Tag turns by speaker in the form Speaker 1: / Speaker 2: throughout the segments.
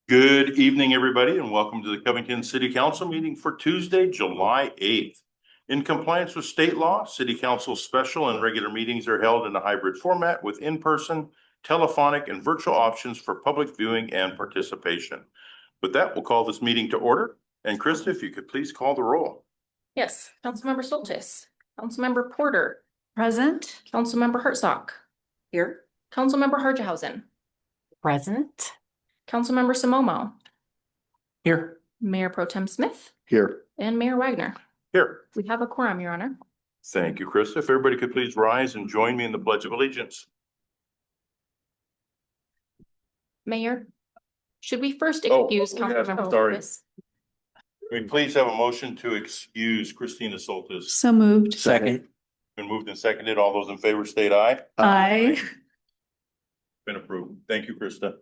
Speaker 1: Good evening, everybody, and welcome to the Covington City Council meeting for Tuesday, July 8th. In compliance with state law, City Council special and regular meetings are held in a hybrid format with in-person, telephonic, and virtual options for public viewing and participation. With that, we'll call this meeting to order. And Krista, if you could please call the roll.
Speaker 2: Yes, Councilmember Soltis, Councilmember Porter,
Speaker 3: Present.
Speaker 2: Councilmember Hertzog,
Speaker 3: Here.
Speaker 2: Councilmember Harjehausen,
Speaker 3: Present.
Speaker 2: Councilmember Simomo,
Speaker 4: Here.
Speaker 2: Mayor Pro Tem Smith,
Speaker 4: Here.
Speaker 2: and Mayor Wagner.
Speaker 1: Here.
Speaker 2: We have a quorum, Your Honor.
Speaker 1: Thank you, Krista. If everybody could please rise and join me in the Pledge of Allegiance.
Speaker 2: Mayor, should we first
Speaker 1: Oh,
Speaker 2: excuse
Speaker 1: yes,
Speaker 2: Councilmember
Speaker 1: sorry.
Speaker 2: Soltis?
Speaker 1: Can we please have a motion to excuse Christina Soltis?
Speaker 3: So moved.
Speaker 4: Second.
Speaker 1: Been moved and seconded. All those in favor state aye.
Speaker 3: Aye.
Speaker 1: Been approved. Thank you, Krista.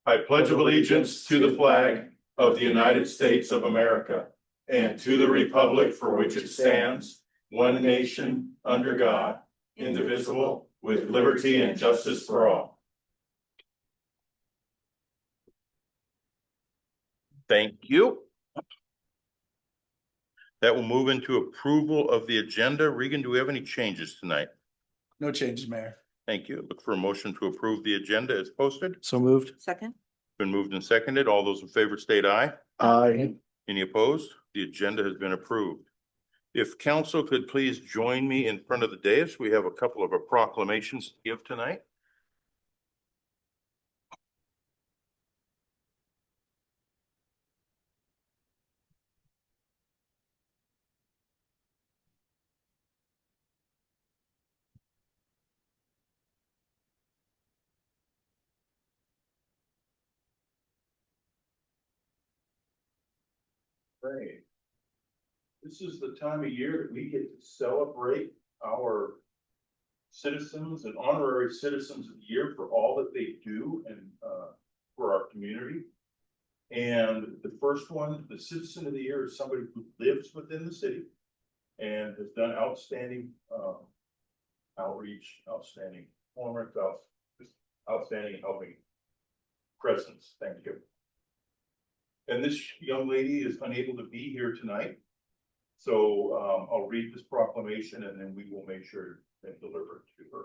Speaker 1: I pledge allegiance to the flag of the United States of America and to the republic for which it stands, one nation, under God, indivisible, with liberty and justice for all. Thank you. That will move into approval of the agenda. Regan, do we have any changes tonight?
Speaker 4: No changes, Mayor.
Speaker 1: Thank you. Look for a motion to approve the agenda as posted.
Speaker 4: So moved.
Speaker 3: Second.
Speaker 1: Been moved and seconded. All those in favor state aye.
Speaker 4: Aye.
Speaker 1: Any opposed? The agenda has been approved. If council could please join me in front of the dais, we have a couple of proclamations to give tonight. Great. This is the time of year that we get to celebrate our citizens and honorary citizens of the year for all that they do and for our community. And the first one, the citizen of the year, is somebody who lives within the city and has done outstanding outreach, outstanding performance, outstanding helping presence. Thank you. And this young lady is unable to be here tonight. So I'll read this proclamation and then we will make sure and deliver it to her.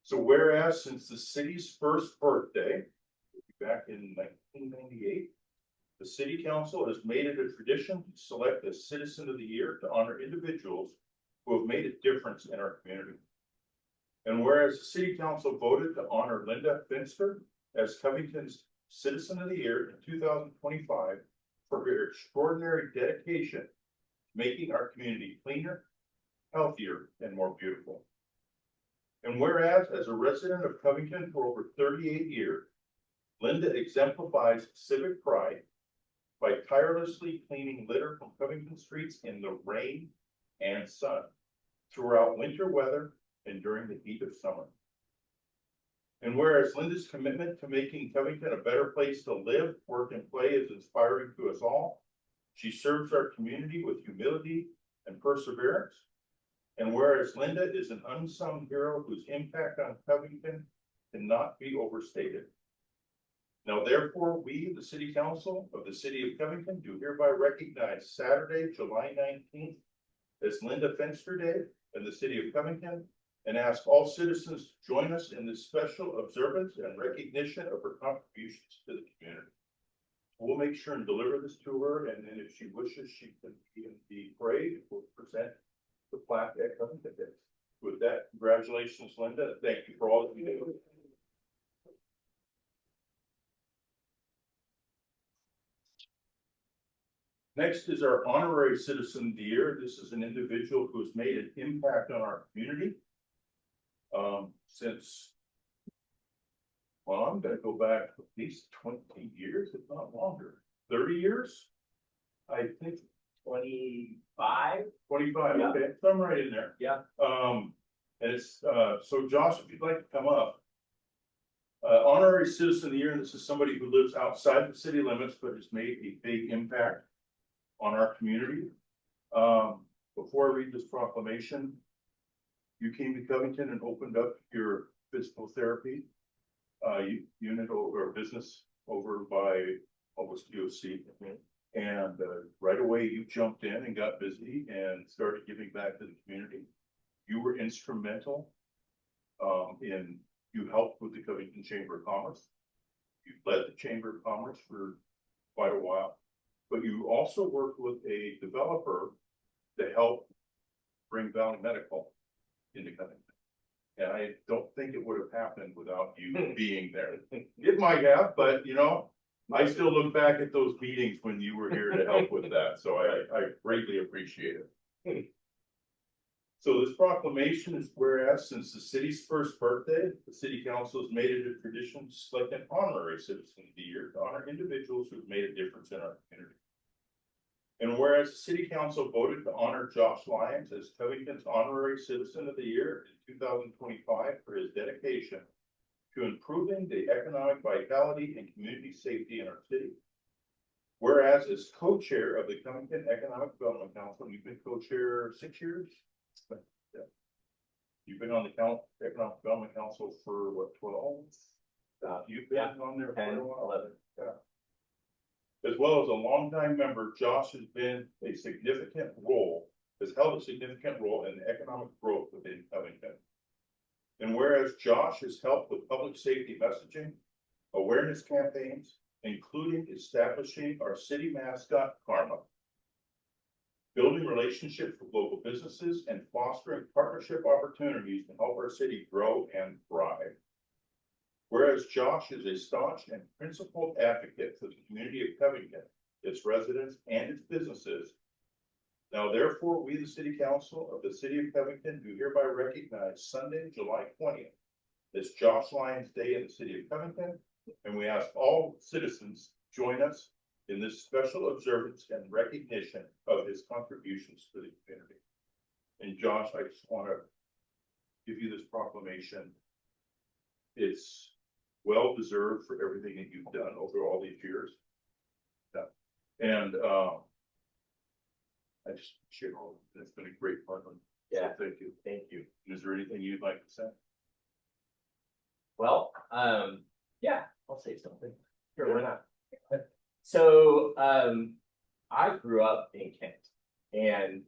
Speaker 1: So whereas since the city's first birthday, back in 1998, the city council has made it a tradition to select a citizen of the year to honor individuals who have made a difference in our community. And whereas the city council voted to honor Linda Finster as Covington's Citizen of the Year in 2025 for her extraordinary dedication to making our community cleaner, healthier, and more beautiful. And whereas as a resident of Covington for over 38 years, Linda exemplifies civic pride by tirelessly cleaning litter from Covington streets in the rain and sun, throughout winter weather and during the heat of summer. And whereas Linda's commitment to making Covington a better place to live, work, and play is inspiring to us all, she serves our community with humility and perseverance. And whereas Linda is an unsung hero whose impact on Covington cannot be overstated. Now, therefore, we, the City Council of the City of Covington, do hereby recognize Saturday, July 19th as Linda Finster Day in the City of Covington, and ask all citizens to join us in this special observance and recognition of her contributions to the community. We'll make sure and deliver this to her, and then if she wishes, she can be in the parade. We'll present the plaque at Covington Day. With that, congratulations, Linda. Thank you for all that you do. Next is our honorary citizen of the year. This is an individual who has made an impact on our community. Since, well, I'm gonna go back at least 20 years, if not longer, 30 years. I think
Speaker 5: 25.
Speaker 1: 25,
Speaker 5: Yeah.
Speaker 1: okay, so I'm right in there.
Speaker 5: Yeah.
Speaker 1: And it's, so Josh, if you'd like to come up. Honorary citizen of the year, and this is somebody who lives outside the city limits, but has made a big impact on our community. Before I read this proclamation, you came to Covington and opened up your physical therapy unit or business over by almost DOC. And right away you jumped in and got busy and started giving back to the community. You were instrumental you helped with the Covington Chamber of Commerce. You led the Chamber of Commerce for quite a while, but you also worked with a developer to help bring Valley Medical into Covington. And I don't think it would have happened without you being there. It might have, but you know, I still look back at those meetings when you were here to help with that, so I greatly appreciate it. So this proclamation is whereas since the city's first birthday, the city council has made it a tradition to select an honorary citizen of the year to honor individuals who have made a difference in our community. And whereas the city council voted to honor Josh Lyons as Covington's honorary citizen of the year in 2025 for his dedication to improving the economic vitality and community safety in our city. Whereas as co-chair of the Covington Economic Development Council, you've been co-chair 6 years? Yeah. You've been on the Economic Development Council for what, 12? You've been on there for
Speaker 5: 10,
Speaker 1: a while.
Speaker 5: 11.
Speaker 1: Yeah. As well as a longtime member, Josh has held a significant role in the economic growth within Covington. And whereas Josh has helped with public safety messaging, awareness campaigns, including establishing our city mascot, Karma, building relationships with local businesses, and fostering partnership opportunities to help our city grow and thrive. Whereas Josh is a staunch and principled advocate for the community of Covington, its residents, and its businesses. Now, therefore, we, the City Council of the City of Covington, do hereby recognize Sunday, July 20th, as Josh Lyons Day in the City of Covington, and we ask all citizens join us in this special observance and recognition of his contributions to the community. And Josh, I just want to give you this proclamation. It's well deserved for everything that you've done over all these years. Yeah. And I just share all of it. It's been a great partner.
Speaker 5: Yeah.
Speaker 1: So thank you.
Speaker 5: Thank you.
Speaker 1: Is there anything you'd like to say?
Speaker 5: Well, yeah, I'll say something. Sure, why not? So, I grew up in Kent, and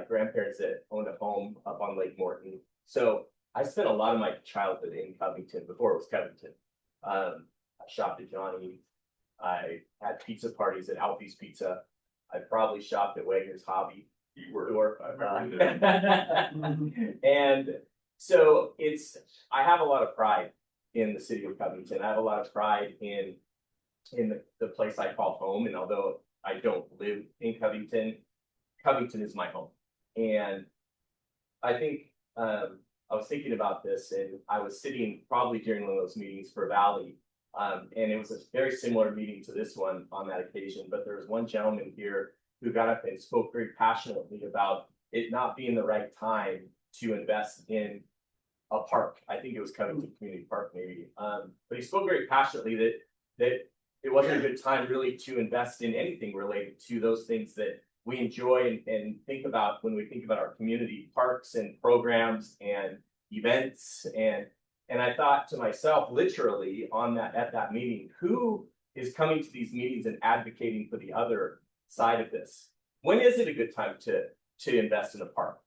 Speaker 5: grandparents that owned a home up on Lake Morton. So I spent a lot of my childhood in Covington before it was Covington. I shopped at Johnny's. I had pizza parties at Alfie's Pizza. I probably shopped at Wagner's Hobby.
Speaker 1: You were. I remember that.
Speaker 5: And so I have a lot of pride in the city of Covington. I have a lot of pride in the place I call home. And although I don't live in Covington, Covington is my home. And I think I was thinking about this, and I was sitting probably during one of those meetings for Valley. And it was a very similar meeting to this one on that occasion, but there was one gentleman here who got up and spoke very passionately about it not being the right time to invest in a park. I think it was Covington Community Park maybe. But he spoke very passionately that it wasn't a good time really to invest in anything related to those things that we enjoy and think about when we think about our community parks and programs and events. And I thought to myself, literally at that meeting, who is coming to these meetings and advocating for the other side of this? When is it a good time to invest in a park?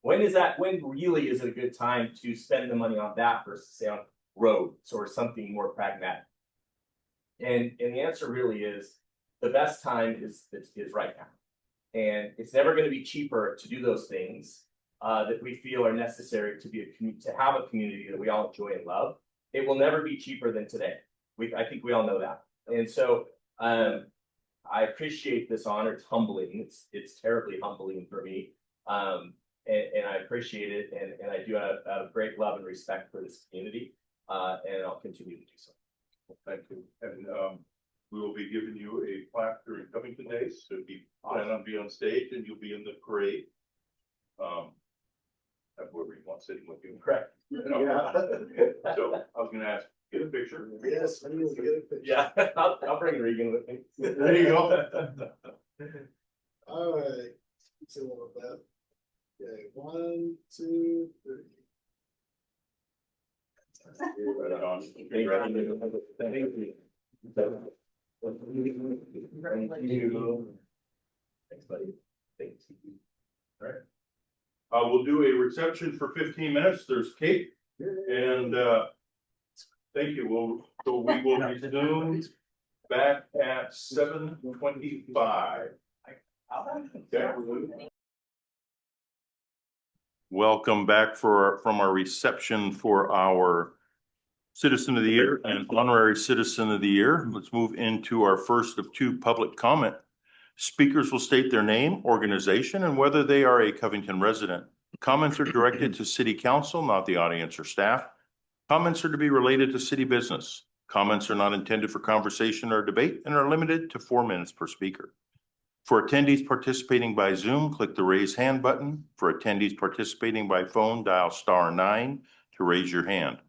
Speaker 5: When really is it a good time to spend the money on that versus say on roads or something more pragmatic? And the answer really is the best time is right now. And it's never going to be cheaper to do those things that we feel are necessary to have a community that we all enjoy and love. It will never be cheaper than today. I think we all know that. And so I appreciate this honor. It's humbling. It's terribly humbling for me. And I appreciate it. And I do have great love and respect for this community. And I'll continue to do so.
Speaker 1: Well, thank you. And we will be giving you a plaque during Covington Days. So you plan on being on stage and you'll be in the parade. Whoever you want sitting with you.
Speaker 5: Correct.
Speaker 1: You know?
Speaker 5: Yeah.
Speaker 1: So I was going to ask, get a picture.
Speaker 4: Yes, I need to get a picture.
Speaker 5: Yeah, I'll bring Regan with me.
Speaker 1: There you go.
Speaker 4: All right. Let's see what about that. Okay, 1, 2, 3.
Speaker 1: Right on. Okay, ready? Thank you. Thank you. Thanks, buddy. Thanks. All right. We'll do a reception for 15 minutes. There's cake and, thank you. We will resume back at 7:25. Okay. Welcome back from our reception for our Citizen of the Year and Honorary Citizen of the Year. Let's move into our first of two public comment. Speakers will state their name, organization, and whether they are a Covington resident. Comments are directed to City Council, not the audience or staff. Comments are to be related to city business. Comments are not intended for conversation or debate and are limited to 4 minutes per speaker. For attendees participating by Zoom, click the raise hand button. For attendees participating by phone, dial *9 to raise your hand.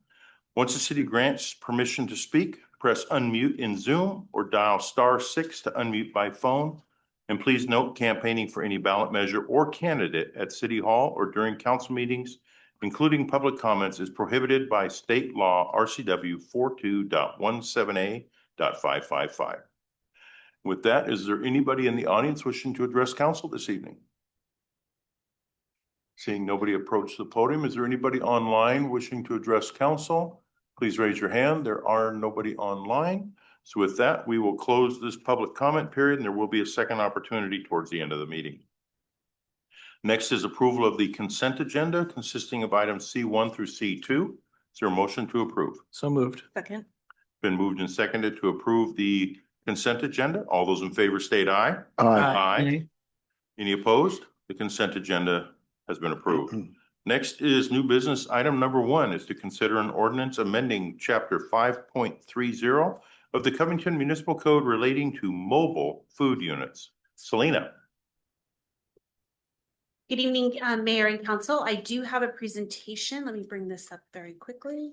Speaker 1: Once the city grants permission to speak, press unmute in Zoom or dial *6 to unmute by phone. And please note, campaigning for any ballot measure or candidate at City Hall or during council meetings, including public comments, is prohibited by state law RCW 42.17a.555. With that, is there anybody in the audience wishing to address council this evening? Seeing nobody approach the podium, is there anybody online wishing to address council? Please raise your hand. There are nobody online. So with that, we will close this public comment period and there will be a second opportunity towards the end of the meeting. Next is approval of the consent agenda consisting of items C1 through C2. Is there a motion to approve?
Speaker 6: So moved.
Speaker 3: Second.
Speaker 1: Been moved and seconded to approve the consent agenda. All those in favor state aye.
Speaker 6: Aye.
Speaker 1: Any opposed? The consent agenda has been approved. Next is new business. Item number 1 is to consider an ordinance amending chapter 5.30 of the Covington Municipal Code relating to mobile food units. Selena.
Speaker 7: Good evening, Mayor and Council. I do have a presentation. Let me bring this up very quickly.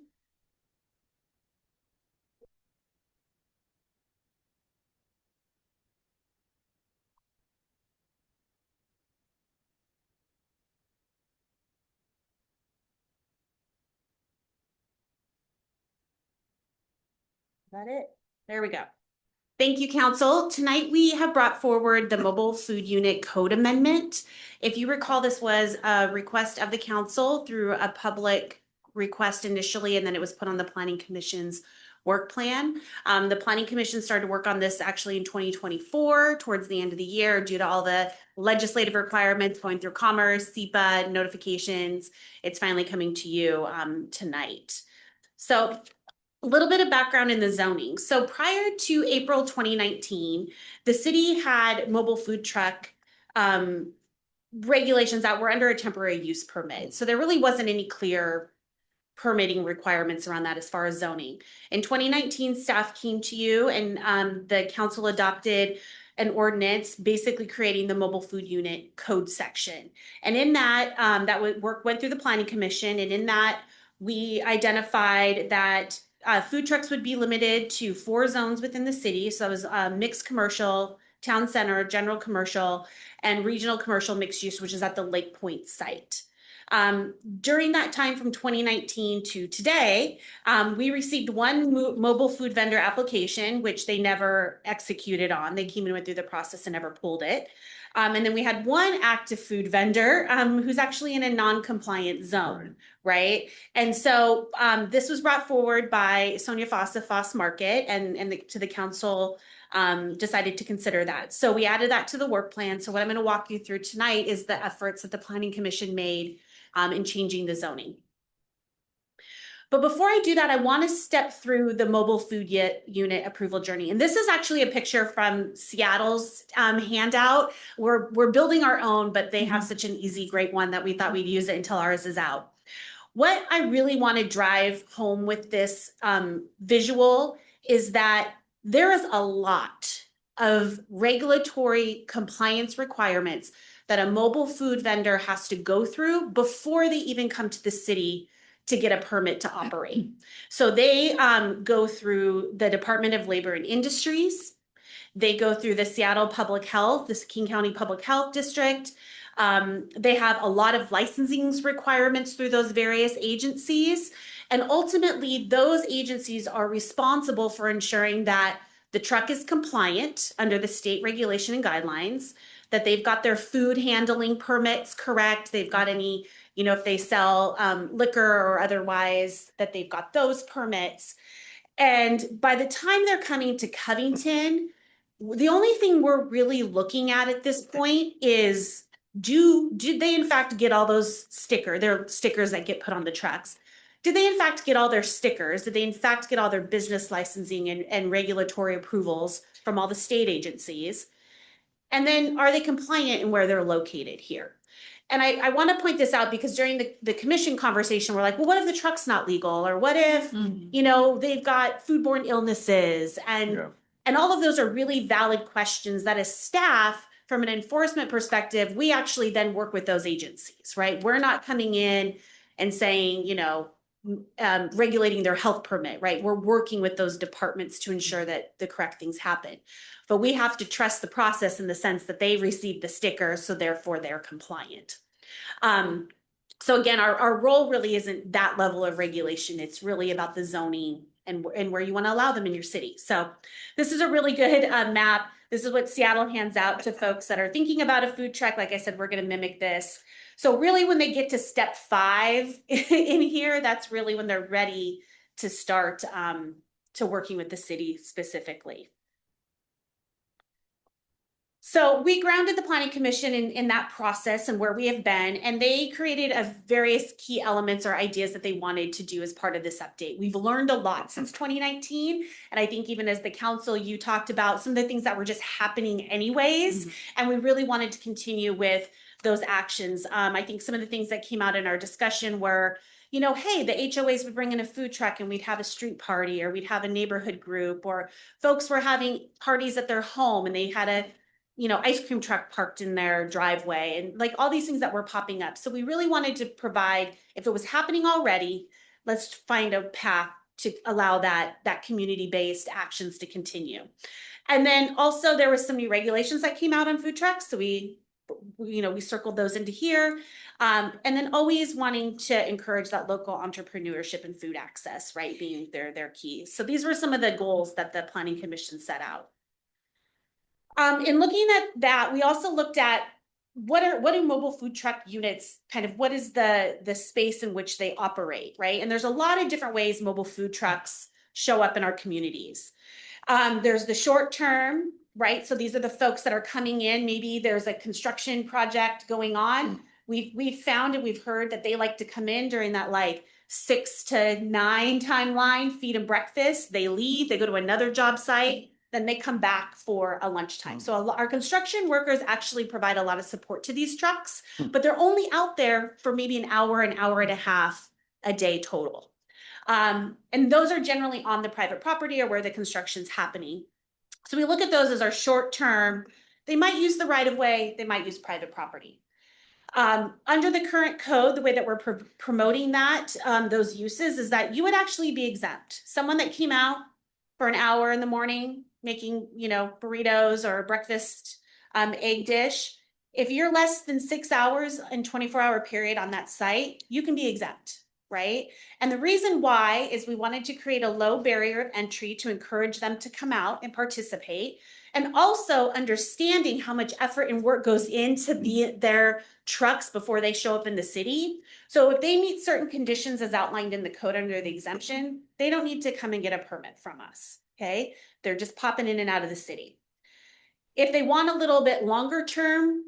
Speaker 7: Is that it? There we go. Thank you, Council. Tonight we have brought forward the Mobile Food Unit Code Amendment. If you recall, this was a request of the Council through a public request initially, and then it was put on the Planning Commission's work plan. The Planning Commission started work on this actually in 2024, towards the end of the year, due to all the legislative requirements going through Commerce, SEPA notifications. It's finally coming to you tonight. So a little bit of background in the zoning. So prior to April 2019, the city had mobile food truck regulations that were under a temporary use permit. So there really wasn't any clear permitting requirements around that as far as zoning. In 2019, staff came to you and the council adopted an ordinance basically creating the mobile food unit code section. And in that, work went through the Planning Commission, and in that we identified that food trucks would be limited to 4 zones within the city. So it was mixed commercial, town center, general commercial, and regional commercial mixed use, which is at the Lake Point site. During that time from 2019 to today, we received one mobile food vendor application, which they never executed on. They came and went through the process and never pulled it. And then we had one active food vendor who's actually in a non-compliant zone, right? And so this was brought forward by Sonia Foss of Foss Market, and to the council decided to consider that. So we added that to the work plan. So what I'm going to walk you through tonight is the efforts that the Planning Commission made in changing the zoning. But before I do that, I want to step through the mobile food unit approval journey. And this is actually a picture from Seattle's handout. We're building our own, but they have such an easy, great one that we thought we'd use it until ours is out. What I really want to drive home with this visual is that there is a lot of regulatory compliance requirements that a mobile food vendor has to go through before they even come to the city to get a permit to operate. So they go through the Department of Labor and Industries. They go through the Seattle Public Health, the King County Public Health District. They have a lot of licensing requirements through those various agencies. And ultimately, those agencies are responsible for ensuring that the truck is compliant under the state regulation and guidelines, that they've got their food handling permits correct, they've got any, if they sell liquor or otherwise, that they've got those permits. And by the time they're coming to Covington, the only thing we're really looking at this point is do they in fact get all those their stickers that get put on the trucks? Did they in fact get all their stickers? Did they in fact get all their business licensing and regulatory approvals from all the state agencies? And then are they compliant in where they're located here? And I want to point this out because during the commission conversation, we're like, well, what if the truck's not legal? Or what if, they've got foodborne illnesses? And all of those are really valid questions that as staff, from an enforcement perspective, we actually then work with those agencies, right? We're not coming in and saying, regulating their health permit, right? We're working with those departments to ensure that the correct things happen. But we have to trust the process in the sense that they received the sticker, so therefore they're compliant. So again, our role really isn't that level of regulation. It's really about the zoning and where you want to allow them in your city. So this is a really good map. This is what Seattle hands out to folks that are thinking about a food truck. Like I said, we're going to mimic this. So really when they get to step 5 in here, that's really when they're ready to start to working with the city specifically. So we grounded the Planning Commission in that process and where we have been, and they created various key elements or ideas that they wanted to do as part of this update. We've learned a lot since 2019, and I think even as the council, you talked about some of the things that were just happening anyways, and we really wanted to continue with those actions. I think some of the things that came out in our discussion were, hey, the HOAs would bring in a food truck and we'd have a street party, or we'd have a neighborhood group, or folks were having parties at their home and they had a ice cream truck parked in their driveway, and like all these things that were popping up. So we really wanted to provide, if it was happening already, let's find a path to allow that community-based actions to continue. And then also there was some new regulations that came out on food trucks. So we circled those into here. And then always wanting to encourage that local entrepreneurship and food access, right, being their key. So these were some of the goals that the Planning Commission set out. In looking at that, we also looked at what do mobile food truck units what is the space in which they operate, right? And there's a lot of different ways mobile food trucks show up in our communities. There's the short term, right? So these are the folks that are coming in. Maybe there's a construction project going on. We've found and we've heard that they like to come in during that 6 to 9 timeline, feed them breakfast. They leave, they go to another job site. Then they come back for a lunchtime. So our construction workers actually provide a lot of support to these trucks, but they're only out there for maybe an hour and a half a day total. And those are generally on the private property or where the construction's happening. So we look at those as our short term. They might use the right of way, they might use private property. Under the current code, the way that we're promoting that, those uses is that you would actually be exempt. Someone that came out for an hour in the morning, making, burritos or breakfast egg dish. If you're less than 6 hours in 24-hour period on that site, you can be exempt, right? And the reason why is we wanted to create a low barrier of entry to encourage them to come out and participate, and also understanding how much effort and work goes into their trucks before they show up in the city. So if they meet certain conditions as outlined in the code under the exemption, they don't need to come and get a permit from us. Okay, they're just popping in and out of the city. If they want a little bit longer term,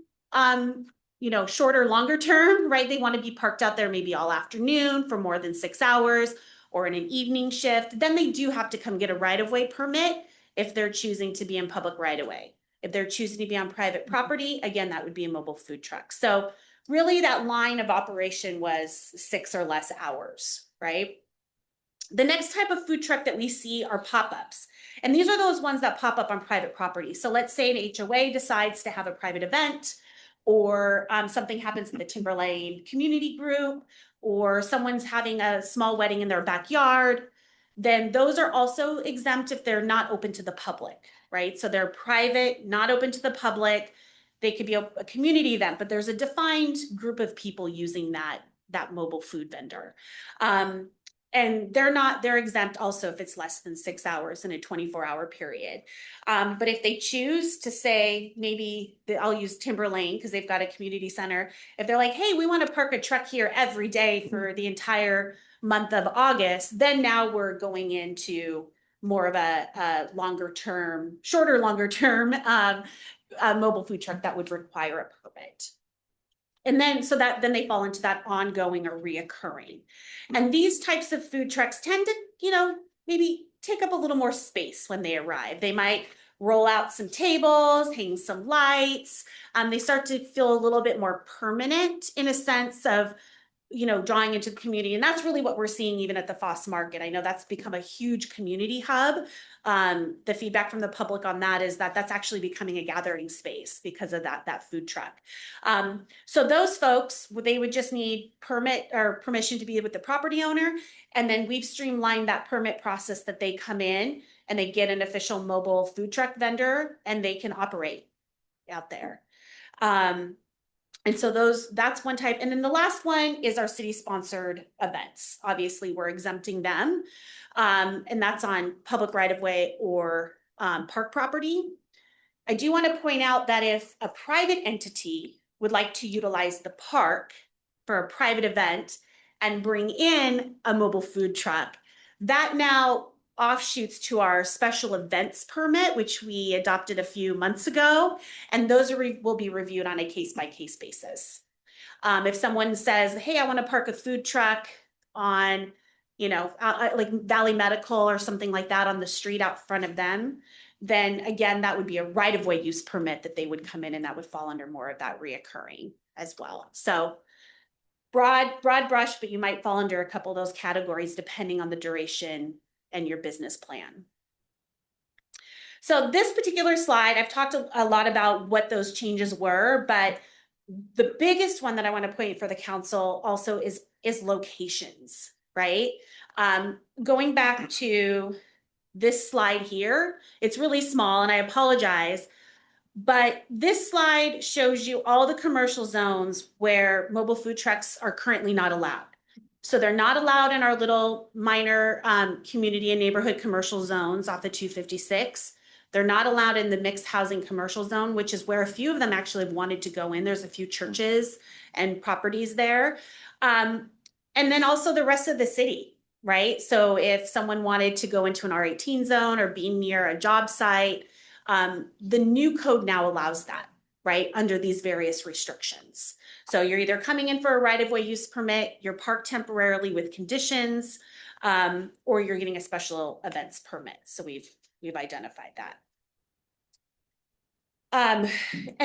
Speaker 7: shorter, longer term, right? They want to be parked out there maybe all afternoon for more than 6 hours or in an evening shift, then they do have to come get a right-of-way permit if they're choosing to be in public right-of-way. If they're choosing to be on private property, again, that would be a mobile food truck. So really that line of operation was 6 or less hours, right? The next type of food truck that we see are pop-ups. And these are those ones that pop up on private property. So let's say an HOA decides to have a private event, or something happens in the Timberlane community group, or someone's having a small wedding in their backyard. Then those are also exempt if they're not open to the public, right? So they're private, not open to the public. They could be a community event, but there's a defined group of people using that mobile food vendor. And they're exempt also if it's less than 6 hours in a 24-hour period. But if they choose to say, maybe I'll use Timber Lane because they've got a community center. If they're like, hey, we want to park a truck here every day for the entire month of August, then now we're going into more of a longer term mobile food truck that would require a permit. And then, so that then they fall into that ongoing or reoccurring. And these types of food trucks tend to, maybe take up a little more space when they arrive. They might roll out some tables, hang some lights. They start to feel a little bit more permanent in a sense of, drawing into the community. And that's really what we're seeing even at the Foss Market. I know that's become a huge community hub. The feedback from the public on that is that that's actually becoming a gathering space because of that food truck. So those folks, they would just need permit or permission to be with the property owner. And then we've streamlined that permit process that they come in and they get an official mobile food truck vendor and they can operate out there. And so that's one type. And then the last one is our city sponsored events. Obviously we're exempting them. And that's on public right of way or park property. I do want to point out that if a private entity would like to utilize the park for a private event and bring in a mobile food truck, that now offshoots to our special events permit, which we adopted a few months ago. And those will be reviewed on a case-by-case basis. If someone says, hey, I want to park a food truck on, like Valley Medical or something like that on the street out front of them, then again, that would be a right-of-way use permit that they would come in and that would fall under more of that reoccurring as well. So broad brush, but you might fall under a couple of those categories depending on the duration and your business plan. So this particular slide, I've talked a lot about what those changes were, but the biggest one that I want to point for the council also is locations, right? Going back to this slide here, it's really small and I apologize, but this slide shows you all the commercial zones where mobile food trucks are currently not allowed. So they're not allowed in our little minor community and neighborhood commercial zones off the 256. They're not allowed in the mixed housing commercial zone, which is where a few of them actually have wanted to go in. There's a few churches and properties there. And then also the rest of the city, right? So if someone wanted to go into an R18 zone or be near a job site, the new code now allows that, right? Under these various restrictions. So you're either coming in for a right-of-way use permit, you're parked temporarily with conditions, or you're getting a special events permit. So we've identified that. And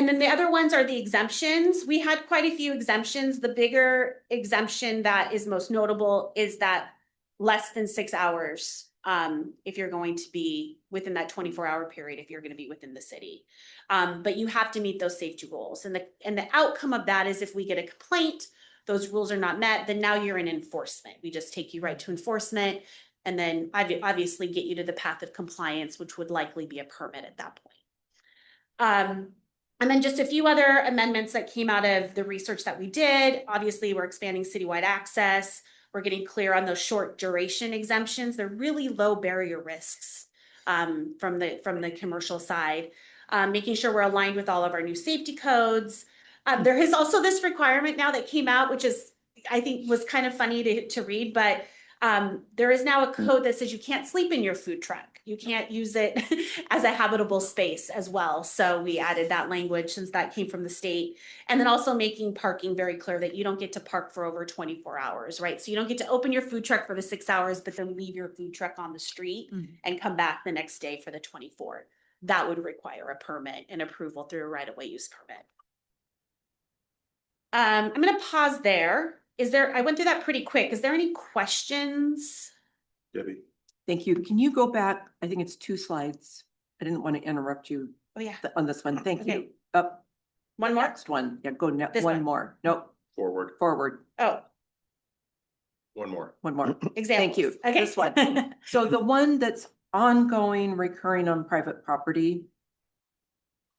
Speaker 7: then the other ones are the exemptions. We had quite a few exemptions. The bigger exemption that is most notable is that less than 6 hours if you're going to be within that 24-hour period, if you're going to be within the city. But you have to meet those safety rules. And the outcome of that is if we get a complaint, those rules are not met, then now you're in enforcement. We just take you right to enforcement and then obviously get you to the path of compliance, which would likely be a permit at that point. And then just a few other amendments that came out of the research that we did. Obviously, we're expanding citywide access. We're getting clear on those short duration exemptions. They're really low barrier risks from the commercial side. Making sure we're aligned with all of our new safety codes. There is also this requirement now that came out, which is, I think, was kind of funny to read, but there is now a code that says you can't sleep in your food truck. You can't use it as a habitable space as well. So we added that language since that came from the state. And then also making parking very clear that you don't get to park for over 24 hours, right? So you don't get to open your food truck for the 6 hours, but then leave your food truck on the street and come back the next day for the 24. That would require a permit and approval through a right-of-way use permit. I'm going to pause there. I went through that pretty quick. Is there any questions?
Speaker 1: Debbie.
Speaker 3: Thank you. Can you go back? I think it's 2 slides. I didn't want to interrupt you
Speaker 7: Oh yeah.
Speaker 3: on this one. Thank
Speaker 7: Okay.
Speaker 3: you. Up.
Speaker 7: One more?
Speaker 3: Next one. Yeah, go
Speaker 7: This
Speaker 3: one
Speaker 7: one.
Speaker 3: more. Nope.
Speaker 1: Forward.
Speaker 3: Forward.
Speaker 7: Oh,
Speaker 1: One more.
Speaker 3: One more.
Speaker 7: examples.
Speaker 3: Thank you.
Speaker 7: Okay.
Speaker 3: This one. So the one that's ongoing, recurring on private property.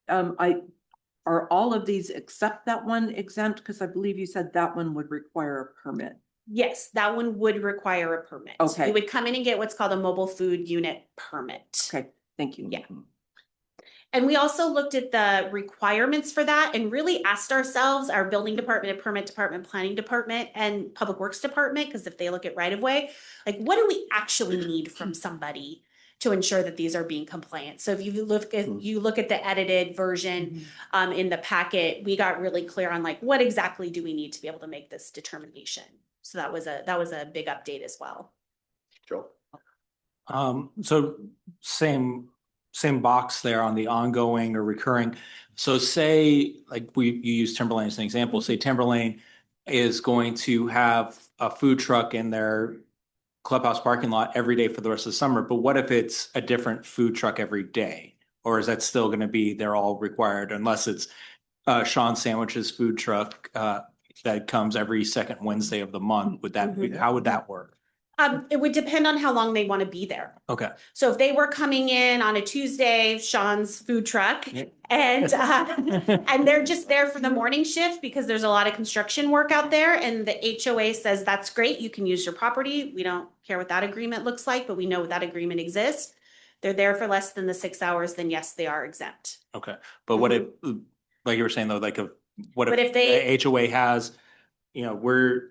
Speaker 3: Are all of these except that one exempt? Because I believe you said that one would require a permit.
Speaker 7: Yes, that one would require a permit.
Speaker 3: Okay.
Speaker 7: You would come in and get what's called a mobile food unit permit.
Speaker 3: Okay, thank you.
Speaker 7: Yeah. And we also looked at the requirements for that and really asked ourselves, our building department, and permit department, planning department, and public works department, because if they look at right of way, like what do we actually need from somebody to ensure that these are being compliant? So if you look at the edited version in the packet, we got really clear on like what exactly do we need to be able to make this determination. So that was a big update as well.
Speaker 1: Joe?
Speaker 6: So same box there on the ongoing or recurring. So say, like you use Timberlane as an example, say Timberlane is going to have a food truck in their clubhouse parking lot every day for the rest of the summer, but what if it's a different food truck every day? Or is that still going to be, they're all required unless it's Sean Sandwich's food truck that comes every second Wednesday of the month? Would that be, how would that work?
Speaker 7: It would depend on how long they want to be there.
Speaker 6: Okay.
Speaker 7: So if they were coming in on a Tuesday, Sean's food truck, and they're just there for the morning shift because there's a lot of construction work out there, and the HOA says that's great, you can use your property. We don't care what that agreement looks like, but we know that agreement exists. They're there for less than the 6 hours, then yes, they are exempt.
Speaker 6: Okay. But what if, like you were saying though, like what
Speaker 7: But if they-
Speaker 6: the HOA has, you know,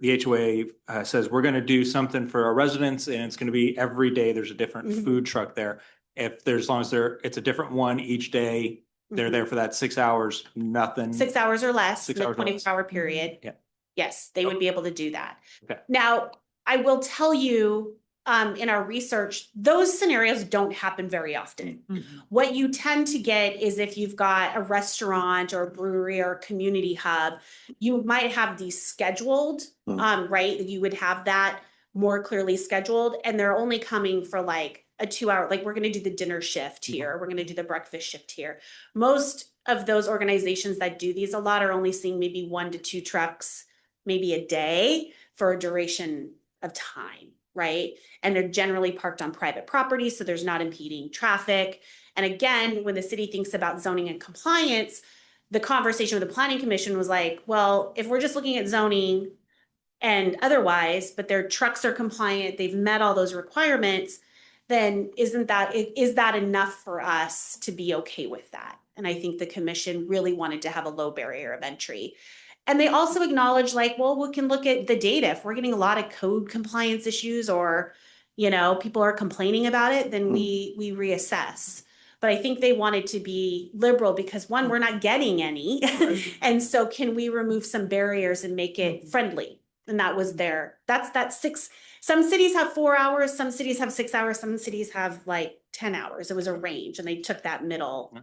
Speaker 6: the HOA says we're going to do something for our residents and it's going to be every day there's a different food truck there. If there's, as long as it's a different one each day, they're there for that 6 hours, nothing.
Speaker 7: 6 hours or less,
Speaker 6: 6
Speaker 7: in a
Speaker 6: hours or less.
Speaker 7: 24-hour period.
Speaker 6: Yeah.
Speaker 7: Yes, they would be able to do that.
Speaker 6: Okay.
Speaker 7: Now, I will tell you, in our research, those scenarios don't happen very often. What you tend to get is if you've got a restaurant or a brewery or a community hub, you might have these scheduled, right? You would have that more clearly scheduled, and they're only coming for like a 2 hour, like we're going to do the dinner shift here. We're going to do the breakfast shift here. Most of those organizations that do these a lot are only seeing maybe 1 to 2 trucks, maybe a day for a duration of time. Right? And they're generally parked on private property, so there's not impeding traffic. And again, when the city thinks about zoning and compliance, the conversation with the planning commission was like, well, if we're just looking at zoning and otherwise, but their trucks are compliant, they've met all those requirements, then is that enough for us to be okay with that? And I think the commission really wanted to have a low barrier of entry. And they also acknowledge like, well, we can look at the data. If we're getting a lot of code compliance issues or, you know, people are complaining about it, then we reassess. But I think they wanted to be liberal because one, we're not getting any. And so can we remove some barriers and make it friendly? And that was that's 6. Some cities have 4 hours, some cities have 6 hours, some cities have like 10 hours. It was a range and they took that middle,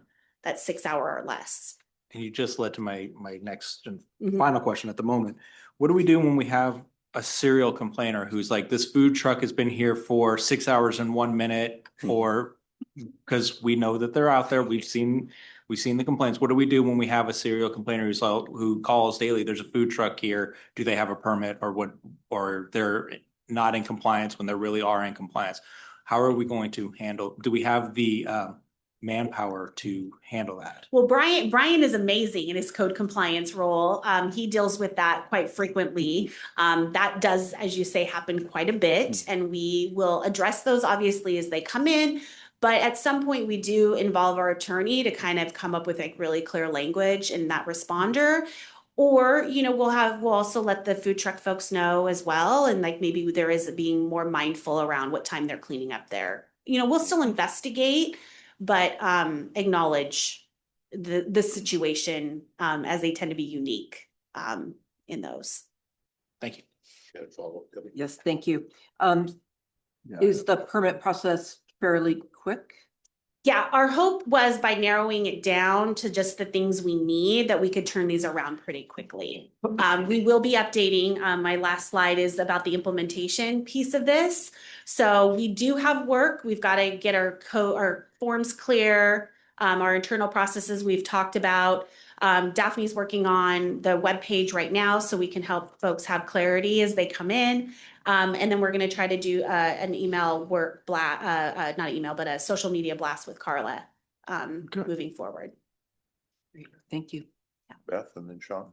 Speaker 7: that 6 hour or less.
Speaker 6: And you just led to my next and final question at the moment. What do we do when we have a serial complainer who's like, this food truck has been here for 6 hours and 1 minute, or because we know that they're out there, we've seen the complaints. What do we do when we have a serial complainer who calls daily? There's a food truck here. Do they have a permit, or they're not in compliance when they really are in compliance? How are we going to handle? Do we have the manpower to handle that?
Speaker 7: Well, Brian is amazing in his code compliance role. He deals with that quite frequently. That does, as you say, happen quite a bit, and we will address those obviously as they come in. But at some point, we do involve our attorney to kind of come up with like really clear language in that responder. Or, you know, we'll also let the food truck folks know as well. And like maybe there is being more mindful around what time they're cleaning up there. You know, we'll still investigate, but acknowledge the situation as they tend to be unique in those.
Speaker 6: Thank you.
Speaker 3: Yes, thank you. Is the permit process fairly quick?
Speaker 7: Yeah, our hope was by narrowing it down to just the things we need that we could turn these around pretty quickly. We will be updating. My last slide is about the implementation piece of this. So we do have work. We've got to get our forms clear, our internal processes we've talked about. Daphne's working on the webpage right now so we can help folks have clarity as they come in. And then we're going to try to do an email not email, but a social media blast with Carla moving forward.
Speaker 3: Great, thank you.
Speaker 1: Beth and then Sean.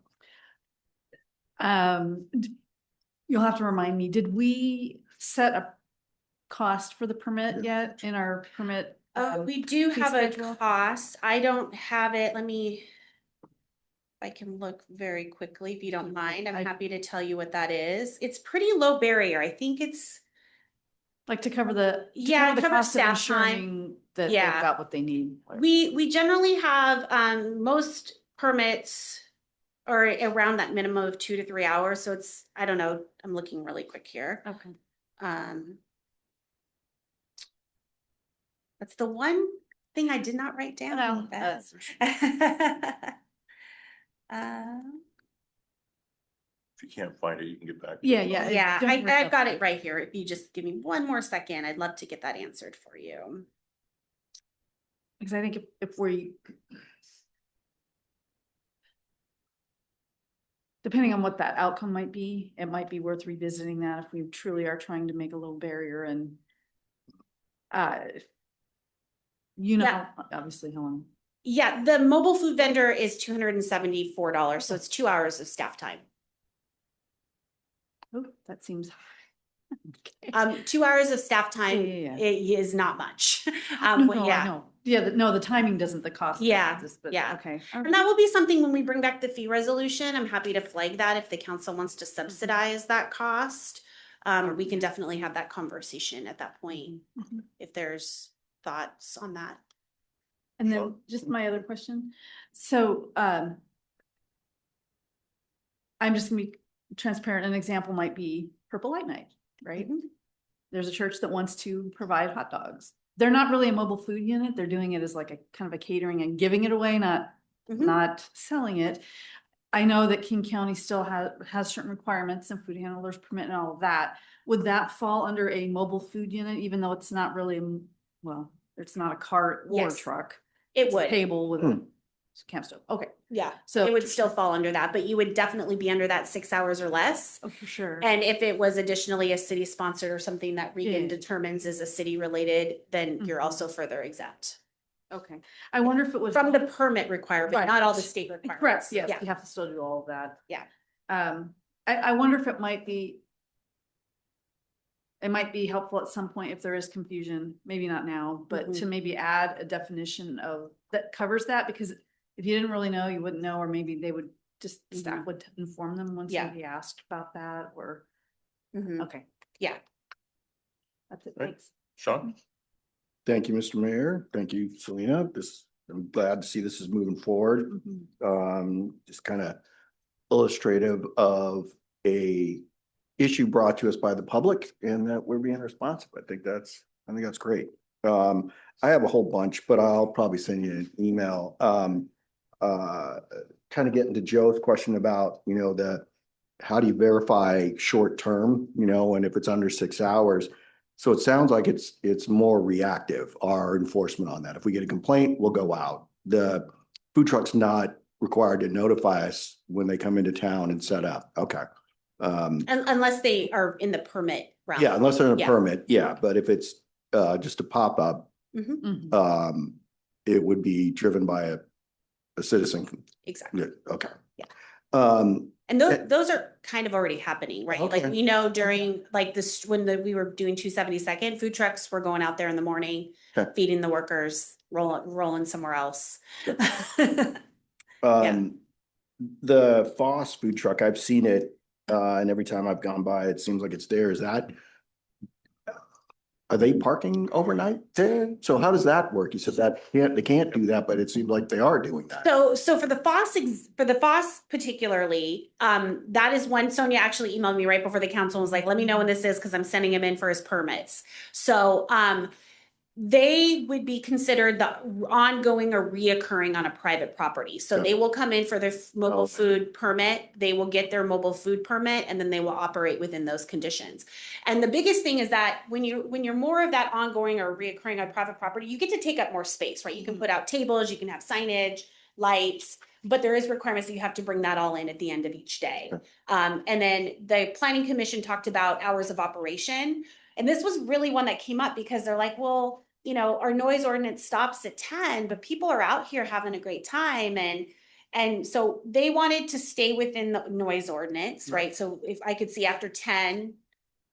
Speaker 8: You'll have to remind me, did we set a cost for the permit yet in our permit?
Speaker 7: We do
Speaker 8: fee
Speaker 7: have a
Speaker 8: schedule?
Speaker 7: cost. I don't have it. Let me. I can look very quickly if you don't mind. I'm happy to tell you what that is. It's pretty low barrier. I think it's,
Speaker 8: Like to cover the.
Speaker 7: Yeah,
Speaker 8: the
Speaker 7: cover
Speaker 8: cost of
Speaker 7: staff time.
Speaker 8: ensuring that they've
Speaker 7: Yeah.
Speaker 8: got what they need.
Speaker 7: we generally have, most permits are around that minimum of 2 to 3 hours. So it's, I don't know, I'm looking really quick here.
Speaker 8: Okay.
Speaker 7: That's the one thing I did not write down.
Speaker 8: Well,
Speaker 7: Beth.
Speaker 1: If you can't find it, you can get back. to
Speaker 8: Yeah,
Speaker 1: it.
Speaker 8: yeah.
Speaker 7: Yeah,
Speaker 8: don't worry
Speaker 7: I've
Speaker 8: about
Speaker 7: got it right here. If you just give me one more second, I'd love to get that answered for you.
Speaker 8: Because I think if we. Depending on what that outcome might be, it might be worth revisiting that if we truly are trying to make a little barrier and.
Speaker 7: Yeah.
Speaker 8: Obviously, Helen.
Speaker 7: Yeah, the mobile food vendor is $274, so it's 2 hours of staff time.
Speaker 8: Oh, that seems. Okay.
Speaker 7: 2 hours of staff time
Speaker 8: Yeah.
Speaker 7: it is not much.
Speaker 8: No,
Speaker 7: But
Speaker 8: no, I know. Yeah, the timing doesn't, the cost.
Speaker 7: Yeah,
Speaker 8: doesn't, but
Speaker 7: yeah.
Speaker 8: Okay.
Speaker 7: And that will be something when we bring back the fee resolution. I'm happy to flag that if the council wants to subsidize that cost. We can definitely have that conversation at that point
Speaker 8: Mhm.
Speaker 7: if there's thoughts on that.
Speaker 8: And then just my other question. So, I'm just gonna be transparent. An example might be Purple Light Night, right? There's a church that wants to provide hot dogs. They're not really a mobile food unit. They're doing it as like a kind of a catering and giving it away, not selling it. I know that King County still has certain requirements and food handlers permit and all of that. Would that fall under a mobile food unit, even though it's not really, well, it's not a cart or a
Speaker 7: Yes.
Speaker 8: truck?
Speaker 7: It
Speaker 8: It's a
Speaker 7: would.
Speaker 8: table with a camp stove. Okay,
Speaker 7: Yeah,
Speaker 8: so
Speaker 7: it would still fall under that, but you would definitely be under that 6 hours or less.
Speaker 8: oh, for sure.
Speaker 7: And if it was additionally a city sponsored or something that Regan
Speaker 8: Yeah.
Speaker 7: determines is a city related, then you're
Speaker 8: Mhm.
Speaker 7: also further exempt.
Speaker 8: Okay, I wonder if it was
Speaker 7: From the permit requirement,
Speaker 8: Right.
Speaker 7: not all the state requirements.
Speaker 8: correct. Yes,
Speaker 7: Yeah.
Speaker 8: you have to still do all of that.
Speaker 7: Yeah.
Speaker 8: I wonder if it might be. It might be helpful at some point if there is confusion, maybe not now, but to maybe add a definition of that covers that, because if you didn't really know, you wouldn't know, or maybe they would just staff would inform them once
Speaker 7: Yeah.
Speaker 8: somebody asked about that, or
Speaker 7: Mhm.
Speaker 8: okay.
Speaker 7: Yeah.
Speaker 8: That's it.
Speaker 1: Right.
Speaker 8: Thanks.
Speaker 1: Sean?
Speaker 9: Thank you, Mr. Mayor. Thank you, Selena. I'm glad to see this is moving forward. Just kind of illustrative of a issue brought to us by the public and that we're being responsive. I think that's great. I have a whole bunch, but I'll probably send you an email. Kind of getting to Joe's question about, how do you verify short term, and if it's under 6 hours. So it sounds like it's more reactive, our enforcement on that. If we get a complaint, we'll go out. The food truck's not required to notify us when they come into town and set up. Okay.
Speaker 7: Unless they are in the permit round.
Speaker 9: Yeah, unless they're in a
Speaker 7: Yeah.
Speaker 9: permit, yeah, but if it's just a pop-up,
Speaker 8: Mhm.
Speaker 9: it would be driven by a citizen.
Speaker 7: Exactly.
Speaker 9: Yeah, okay.
Speaker 7: Yeah.
Speaker 9: Um,
Speaker 7: And those are kind of already happening, right? Like
Speaker 9: Okay.
Speaker 7: we know during like this, when we were doing 272nd, food trucks were going out there in the morning,
Speaker 9: Okay.
Speaker 7: feeding the workers, rolling somewhere else.
Speaker 9: The Foss food truck, I've seen it, and every time I've gone by, it seems like it's there. Are they parking overnight there? So how does that work? You said that they can't do that, but it seems like they are doing that.
Speaker 7: So for the FOSS particularly, that is one. Sonia actually emailed me right before the council and was like, let me know when this is, because I'm sending him in for his permits. So they would be considered the ongoing or reoccurring on a private property. So they will come in for their mobile food permit, they will get their mobile food permit, and then they will operate within those conditions. And the biggest thing is that when you're more of that ongoing or reoccurring on private property, you get to take up more space, right? You can put out tables, you can have signage, lights, but there is requirements that you have to bring that all in at the end of each day. And then the planning commission talked about hours of operation. And this was really one that came up because they're like, well, our noise ordinance stops at 10, but people are out here having a great time. And so they wanted to stay within the noise ordinance, right? So if I could see after 10,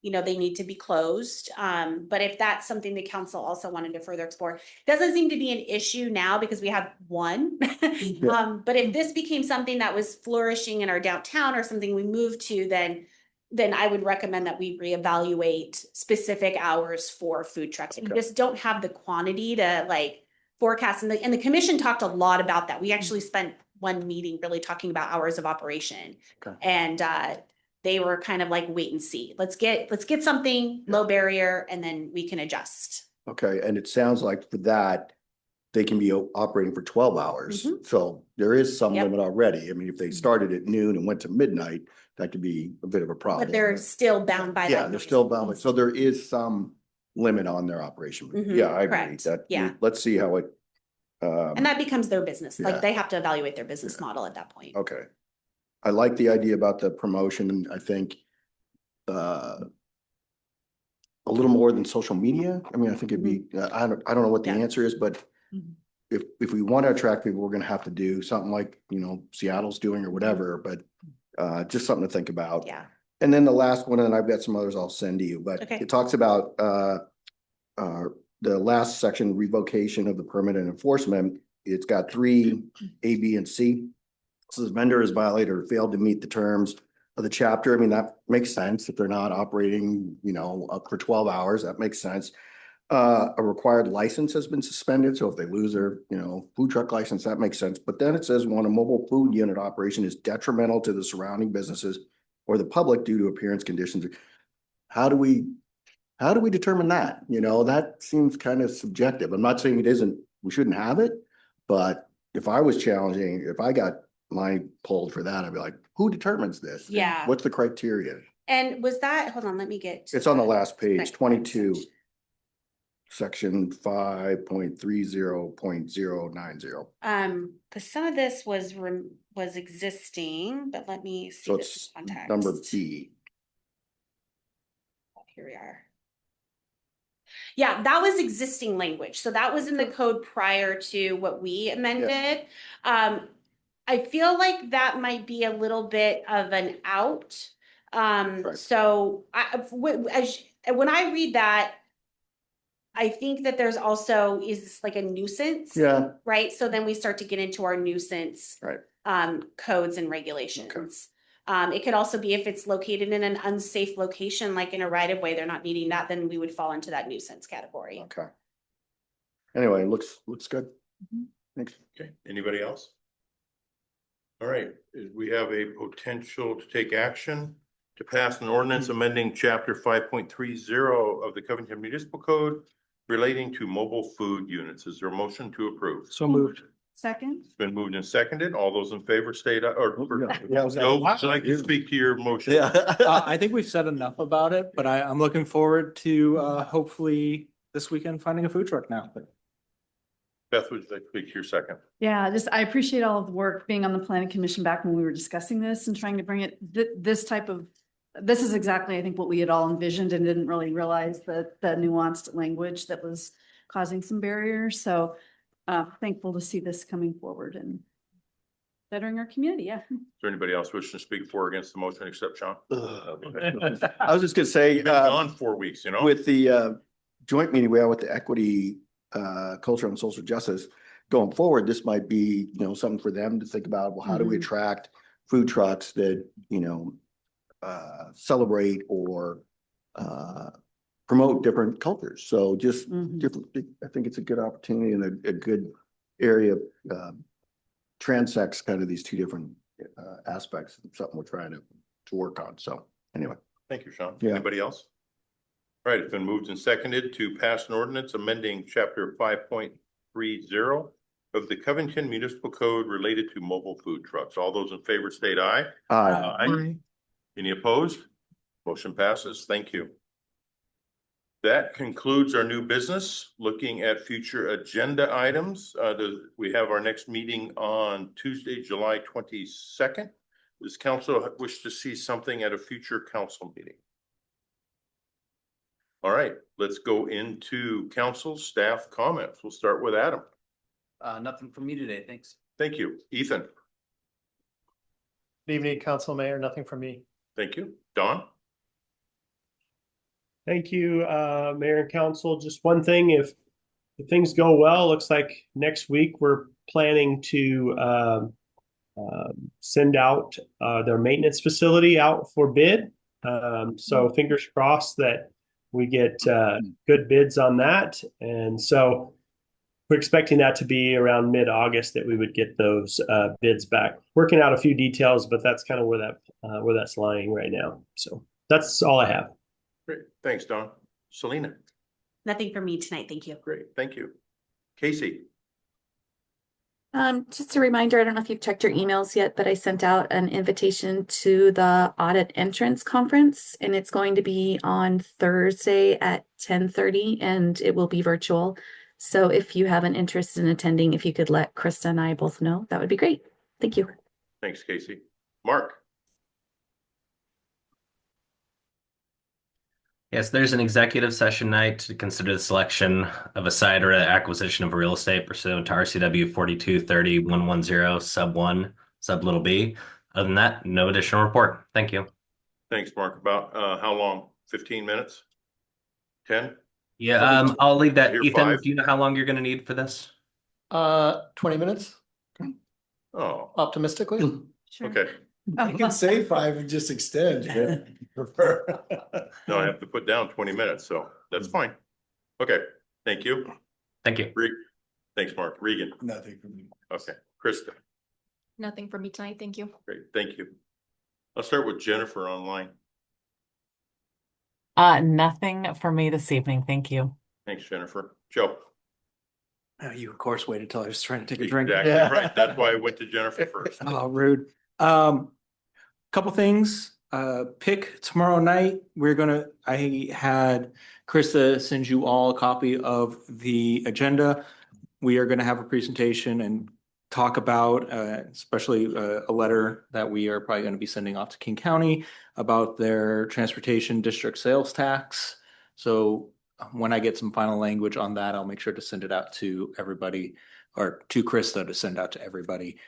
Speaker 7: they need to be closed. But if that's something the council also wanted to further explore, doesn't seem to be an issue now because we have one. But if this became something that was flourishing in our downtown or something we moved to, then I would recommend that we reevaluate specific hours for food trucks. We just don't have the quantity to like forecast. And the commission talked a lot about that. We actually spent one meeting really talking about hours of operation. And they were kind of like, wait and see. Let's get something low barrier and then we can adjust.
Speaker 9: Okay, and it sounds like for that, they can be operating for 12 hours. So there is some
Speaker 7: Yep.
Speaker 9: limit already. I mean, if they started at noon and went to midnight, that could be a bit of a problem.
Speaker 7: But they're still bound by that.
Speaker 9: Yeah, they're still bound. So there is some limit on their operation.
Speaker 7: Mhm,
Speaker 9: Yeah, I agree.
Speaker 7: correct.
Speaker 9: That,
Speaker 7: Yeah.
Speaker 9: let's see how it.
Speaker 7: And that becomes their business.
Speaker 9: Yeah.
Speaker 7: Like they have to evaluate their business model at that point.
Speaker 9: Okay. I like the idea about the promotion. I think a little more than social media. I mean, I think it'd be, I don't know what the
Speaker 7: Yeah.
Speaker 9: answer is, but
Speaker 8: Mhm.
Speaker 9: if we want to attract people, we're gonna have to do something like, Seattle's doing or whatever, but just something to think about.
Speaker 7: Yeah.
Speaker 9: And then the last one, and I've got some others I'll send to you, but
Speaker 7: Okay.
Speaker 9: it talks about the last section, revocation of the permit and enforcement. It's got 3, A, B, and C. So the vendor has violated or failed to meet the terms of the chapter. I mean, that makes sense. If they're not operating, up for 12 hours, that makes sense. A required license has been suspended. So if they lose their, food truck license, that makes sense. But then it says when a mobile food unit operation is detrimental to the surrounding businesses or the public due to appearance conditions. How do we determine that? That seems kind of subjective. I'm not saying it isn't, we shouldn't have it, but if I was challenging, if I got mine pulled for that, I'd be like, who determines this? And
Speaker 7: Yeah.
Speaker 9: what's the criteria?
Speaker 7: And was that, hold on, let me get.
Speaker 9: It's on the last page,
Speaker 7: Next
Speaker 9: 22,
Speaker 7: section.
Speaker 9: section 5.30.090.
Speaker 7: Cause some of this was existing, but let me see
Speaker 9: So
Speaker 7: this
Speaker 9: it's
Speaker 7: in context.
Speaker 9: number B.
Speaker 7: Here we are. Yeah, that was existing language. So that was in the code prior to what we amended. I feel like that might be a little bit of an out.
Speaker 9: Right.
Speaker 7: So when I read that, I think that there's also is like a nuisance.
Speaker 9: Yeah.
Speaker 7: Right. So then we start to get into our nuisance.
Speaker 9: Right.
Speaker 7: Codes and regulations. It could also be if it's located in an unsafe location, like in a right of way, they're not needing that, then we would fall into that nuisance category.
Speaker 9: Okay. Anyway, looks good. Thanks.
Speaker 1: Okay, anybody else? All right, we have a potential to take action to pass an ordinance amending chapter 5.30 of the Covington Municipal Code relating to mobile food units. Is there a motion to approve?
Speaker 6: So moved.
Speaker 8: Second?
Speaker 1: It's been moved and seconded. All those in favor state, or
Speaker 9: Yeah, I was
Speaker 1: Joe, would you like to speak to your motion?
Speaker 6: I think we've said enough about it, but I'm looking forward to hopefully this weekend finding a food truck now.
Speaker 1: Beth, would you like to speak to your second?
Speaker 8: Yeah, I appreciate all of the work being on the planning commission back when we were discussing this and trying to bring it, this is exactly, I think, what we had all envisioned and didn't really realize the nuanced language that was causing some barriers. So thankful to see this coming forward and bettering our community. Yeah.
Speaker 1: Is there anybody else wishing to speak for or against the motion except Sean?
Speaker 9: I was just gonna say,
Speaker 1: You've been gone 4 weeks,
Speaker 9: with the joint meeting we had with the equity, culture and social justice going forward, this might be, something for them to think about. Well, how do we attract food trucks that, celebrate or promote different cultures? So just different, I think it's a good opportunity and a good area, transects kind of these two different aspects, something we're trying to work on. So anyway.
Speaker 1: Thank you, Sean.
Speaker 9: Yeah.
Speaker 1: Anybody else? All right, it's been moved and seconded to pass an ordinance amending chapter 5.30 of the Covington Municipal Code related to mobile food trucks. All those in favor state aye.
Speaker 9: Aye.
Speaker 1: Any opposed? Motion passes. Thank you. That concludes our new business. Looking at future agenda items, we have our next meeting on Tuesday, July 22nd. Does council wish to see something at a future council meeting? All right, let's go into council staff comments. We'll start with Adam.
Speaker 10: Nothing from me today, thanks.
Speaker 1: Thank you. Ethan.
Speaker 4: Good evening, Council Mayor. Nothing from me.
Speaker 1: Thank you. Don?
Speaker 10: Thank you, Mayor and Council. Just one thing, if things go well, looks like next week we're planning to send out their maintenance facility out for bid. So fingers crossed that we get good bids on that. And so we're expecting that to be around mid-August that we would get those bids back. Working out a few details, but that's kind of where that's lying right now. So that's all I have.
Speaker 1: Great. Thanks, Don. Selena?
Speaker 7: Nothing for me tonight, thank you.
Speaker 1: Great. Thank you. Casey?
Speaker 11: Just a reminder, I don't know if you've checked your emails yet, but I sent out an invitation to the audit entrance conference, and it's going to be on Thursday at 10:30, and it will be virtual. So if you have an interest in attending, if you could let Krista and I both know, that would be great. Thank you.
Speaker 1: Thanks, Casey. Mark?
Speaker 12: Yes, there's an executive session night to consider the selection of a site or the acquisition of real estate pursuant to RCW 4230-110 sub 1 sub little b. Other than that, no additional report. Thank you.
Speaker 1: Thanks, Mark. About how long? 15 minutes? 10?
Speaker 12: Yeah, I'll leave that.
Speaker 1: Here,
Speaker 12: Ethan,
Speaker 1: 5.
Speaker 12: do you know how long you're going to need for this?
Speaker 4: 20 minutes,
Speaker 1: Oh,
Speaker 4: optimistically.
Speaker 1: okay.
Speaker 4: I can say 5 and just extend. Prefer.
Speaker 1: No, I have to put down 20 minutes, so that's fine. Okay, thank you.
Speaker 12: Thank you.
Speaker 1: Thanks, Mark. Regan?
Speaker 4: Nothing from me.
Speaker 1: Okay. Krista?
Speaker 2: Nothing for me tonight, thank you.
Speaker 1: Great, thank you. I'll start with Jennifer online.
Speaker 13: Nothing for me this evening. Thank you.
Speaker 1: Thanks, Jennifer. Joe?
Speaker 6: You of course waited till I was trying to take a drink.
Speaker 1: Exactly
Speaker 4: Yeah.
Speaker 1: right. That's why I went to Jennifer first.
Speaker 6: Oh, rude. Couple things. Pick tomorrow night. I had Krista send you all a copy of the agenda. We are gonna have a presentation and talk about, especially a letter that we are probably gonna be sending off to King County about their transportation district sales tax. So when I get some final language on that, I'll make sure to send it out to everybody, or to Krista to send out to everybody.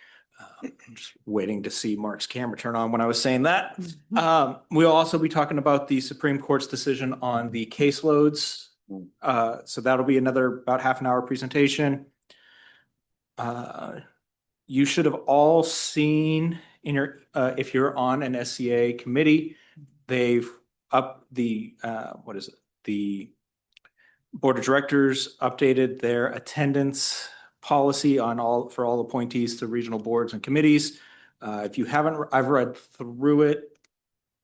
Speaker 6: I'm just waiting to see Mark's camera turn on when I was saying that. We'll also be talking about the Supreme Court's decision on the caseloads. So that'll be another about half an hour presentation. You should have all seen in your, if you're on an SCA committee, they've upped the, the Board of Directors updated their attendance policy for all appointees to regional boards and committees. If you haven't, I've read through it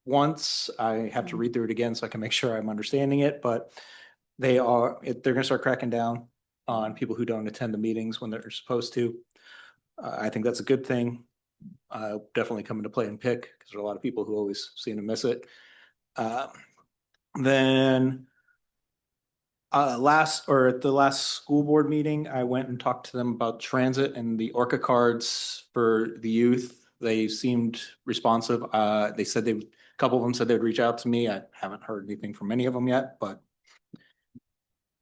Speaker 6: once. I have to read through it again so I can make sure I'm understanding it, but they're gonna start cracking down on people who don't attend the meetings when they're supposed to. I think that's a good thing. Definitely come into play and pick, because there are a lot of people who always seem to miss it. Then at the last school board meeting, I went and talked to them about transit and the Orca cards for the youth. They seemed responsive. They said a couple of them said they'd reach out to me. I haven't heard anything from any of them yet, but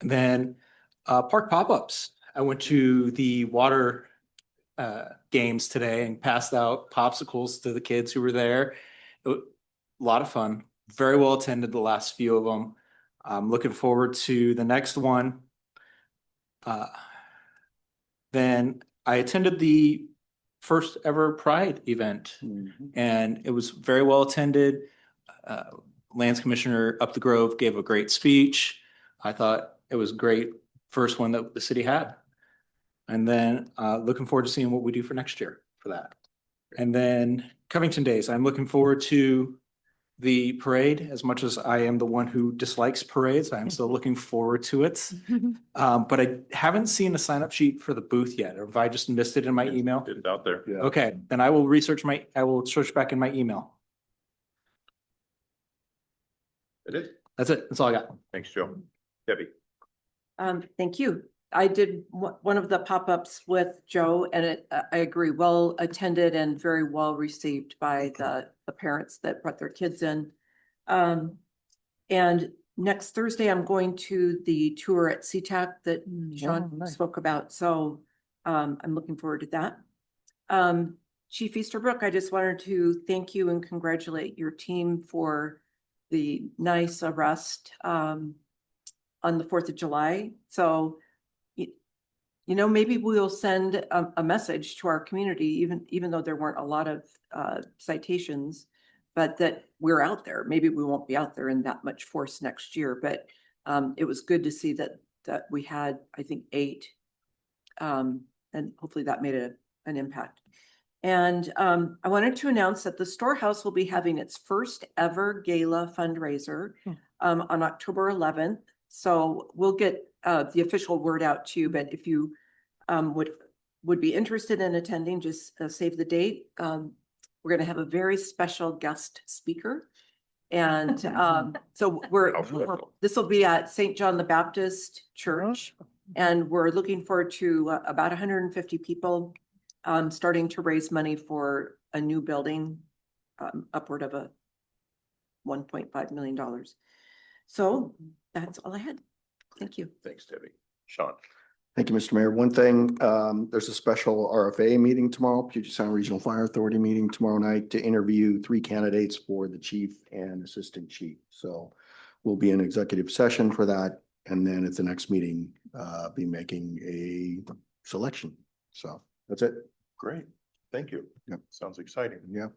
Speaker 6: then park pop-ups. I went to the water games today and passed out popsicles to the kids who were there. A lot of fun. Very well attended, the last few of them. I'm looking forward to the next one. Then I attended the first ever Pride event, and it was very well attended. Lands Commissioner Up the Grove gave a great speech. I thought it was great first one that the city had. And then looking forward to seeing what we do for next year for that. And then Covington Days, I'm looking forward to the parade. As much as I am the one who dislikes parades, I'm still looking forward to it. But I haven't seen a sign up sheet for the booth yet, or have I just missed it in my email?
Speaker 1: It's out there.
Speaker 9: Yeah.
Speaker 6: Okay, then I will search back in my email.
Speaker 1: It is.
Speaker 6: That's it. That's all I got.
Speaker 1: Thanks, Joe. Debbie?
Speaker 3: Thank you. I did one of the pop-ups with Joe, and I agree, well attended and very well received by the parents that brought their kids in. And next Thursday, I'm going to the tour at SeaTac that Sean spoke about. So I'm looking forward to that. Chief Easterbrook, I just wanted to thank you and congratulate your team for the nice arrest on the 4th of July. So, maybe we'll send a message to our community, even though there weren't a lot of citations, but that we're out there. Maybe we won't be out there in that much force next year, but it was good to see that we had, I think, 8. And hopefully that made an impact. And I wanted to announce that the Storehouse will be having its first ever gala fundraiser on October 11th. So we'll get the official word out to you, but if you would be interested in attending, just save the date. We're going to have a very special guest speaker. And so this will be at St. John the Baptist Church. And we're looking forward to about 150 people starting to raise money for a new building, upward of $1.5 million. So that's all I had. Thank you.
Speaker 1: Thanks, Debbie. Sean.
Speaker 9: Thank you, Mr. Mayor. One thing, there's a special RFA meeting tomorrow, Puget Sound Regional Fire Authority meeting tomorrow night to interview 3 candidates for the chief and assistant chief. So we'll be in executive session for that. And then at the next meeting, be making a selection. So that's it.
Speaker 1: Great. Thank you.
Speaker 9: Yep.
Speaker 1: Sounds exciting.
Speaker 9: Yeah.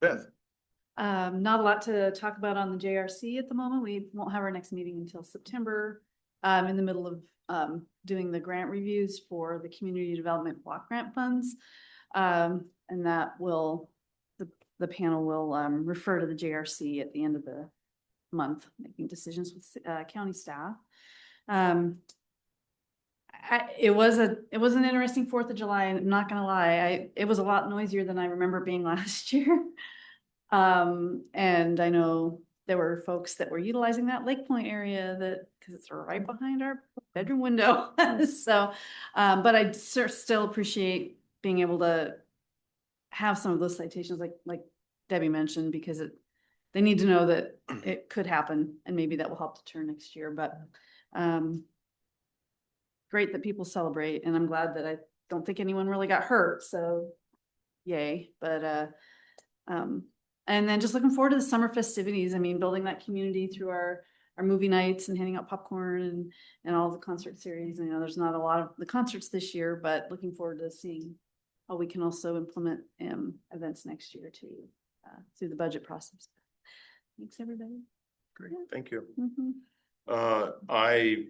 Speaker 1: Beth.
Speaker 8: Not a lot to talk about on the JRC at the moment. We won't have our next meeting until September. In the middle of doing the grant reviews for the community development block grant funds. And that will, the panel will refer to the JRC at the end of the month, making decisions with county staff. It was an interesting 4th of July, and I'm not gonna lie, it was a lot noisier than I remember being last year. And I know there were folks that were utilizing that Lake Point area because it's right behind our bedroom window. So, but I still appreciate being able to have some of those citations like Debbie mentioned, because they need to know that it could happen, and maybe that will help deter next year. But great that people celebrate, and I'm glad that I don't think anyone really got hurt. So yay. But and then just looking forward to the summer festivities. I mean, building that community through our movie nights and handing out popcorn and all the concert series. You know, there's not a lot of the concerts this year, but looking forward to seeing how we can also implement events next year too, through the budget process. Thanks, everybody.
Speaker 1: Great. Thank you.
Speaker 8: Mm-hmm.
Speaker 1: I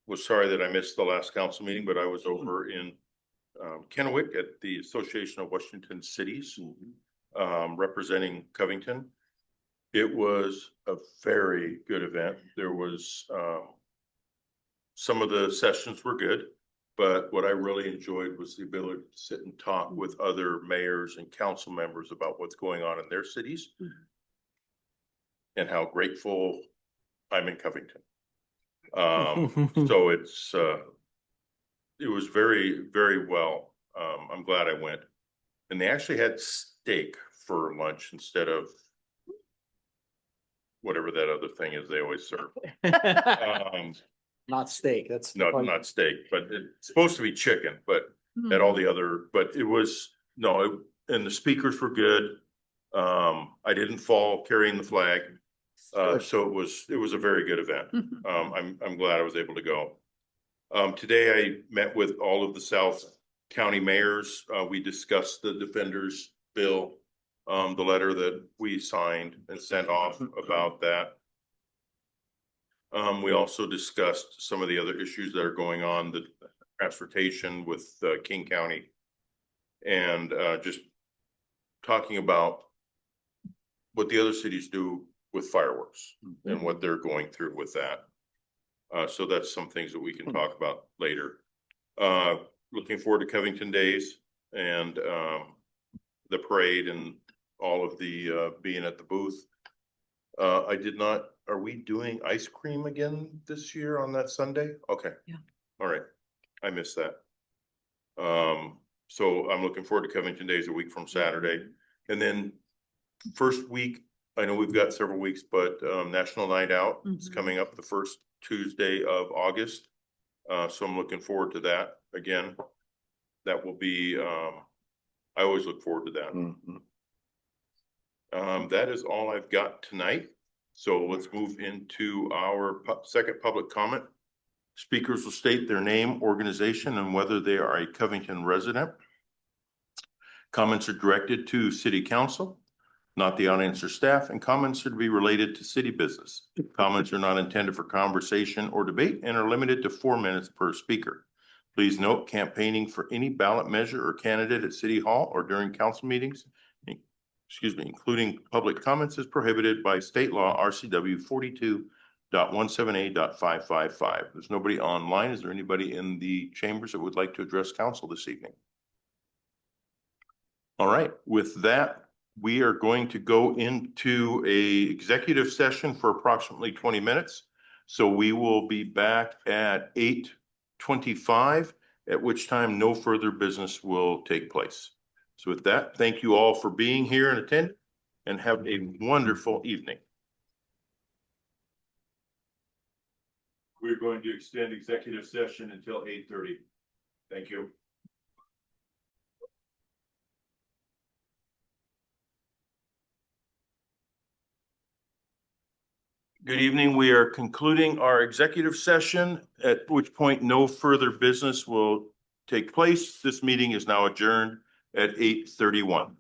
Speaker 1: was sorry that I missed the last council meeting, but I was over in Kennewick at the Association of Washington Cities, representing Covington. It was a very good event. There was some of the sessions were good, but what I really enjoyed was the ability to sit and talk with other mayors and council members about what's going on in their cities and how grateful I'm in Covington. So it was very, very well. I'm glad I went. And they actually had steak for lunch instead of whatever that other thing is they always serve.
Speaker 6: Not steak. That's
Speaker 1: not steak, but it's supposed to be chicken, but at all the other, but it was, and the speakers were good. I didn't fall carrying the flag. So it was a very good event. I'm glad I was able to go. Today I met with all of the South County mayors. We discussed the Defenders Bill, the letter that we signed and sent off about that. We also discussed some of the other issues that are going on, the transportation with King County, and just talking about what the other cities do with fireworks and what they're going through with that. So that's some things that we can talk about later. Looking forward to Covington Days and the parade and all of the being at the booth. Are we doing ice cream again this year on that Sunday? Okay.
Speaker 3: Yeah.
Speaker 1: All right. I missed that. So I'm looking forward to Covington Days a week from Saturday. And then first week, I know we've got several weeks, but National Night Out is coming up the first Tuesday of August. So I'm looking forward to that again. That will be I always look forward to that.
Speaker 9: Mhm.
Speaker 1: That is all I've got tonight. So let's move into our second public comment. Speakers will state their name, organization, and whether they are a Covington resident. Comments are directed to City Council, not the audience or staff, and comments are to be related to city business. Comments are not intended for conversation or debate and are limited to 4 minutes per speaker. Please note, campaigning for any ballot measure or candidate at City Hall or during council meetings, including public comments, is prohibited by state law RCW 42.17a.555. There's nobody online. Is there anybody in the chambers that would like to address council this evening? All right, with that, we are going to go into a executive session for approximately 20 minutes. So we will be back at 8:25, at which time no further business will take place. So with that, thank you all for being here and attending, and have a wonderful evening. We're going to extend executive session until 8:30. Thank you. Good evening. We are concluding our executive session, at which point no further business will take place. This meeting is now adjourned at 8:31.